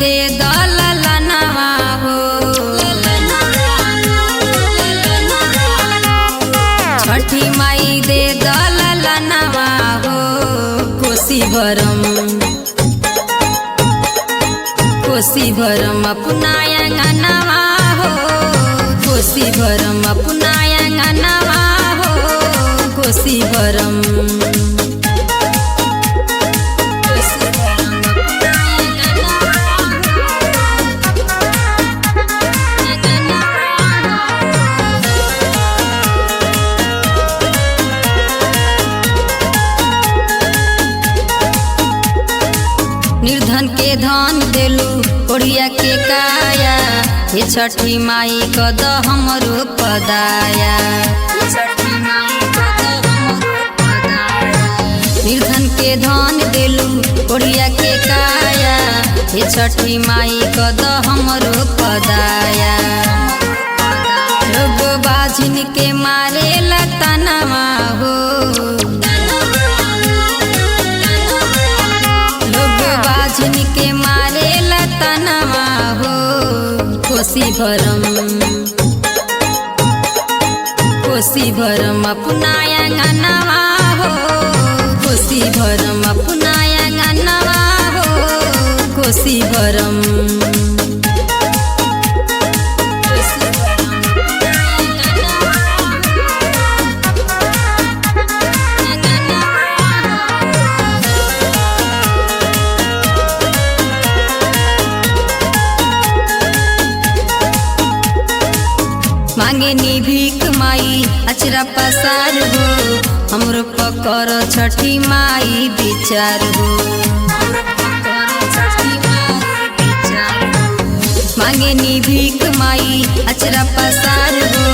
दे दलनवा हो। छठी माई दे दलनवा हो। कोसी भरम अपना अंगनवा हो। कोसी भरम अपना अंगनवा हो। कोसी भरम निर्धन के धन देलू ओढ़िया के काया। हे छठी माई कद हमरो पदाया। निर्धन के धन देलू ओढ़िया के काया। हे छठी माई कद हमरो पदाया। लोग बाझिन के मारे लतनवा हो। के मारे लतनवा हो। कोसी भरम अपना अंगनवा हो। कोसी भरम अपना अंगनवा हो। कोसी भरम मांगे नी भीख माई अचरा पसार हो। हमरो पकर छठी माई विचार हो। मांगे नी भीख माई अचरा पसार हो।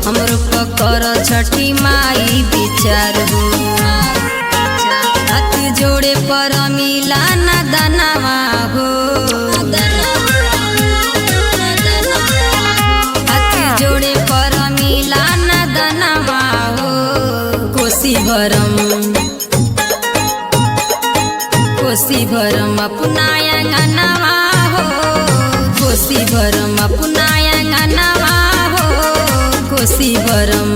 हमरो पकर छठी माई विचार हो। हाथ जोड़े पर मिला न दनवा हो। जोड़े पर मिला न दनवा हो। कोसी भरम अपना अंगनवा हो। कोसी भरम अपना अंगनवा हो। कोसी भरम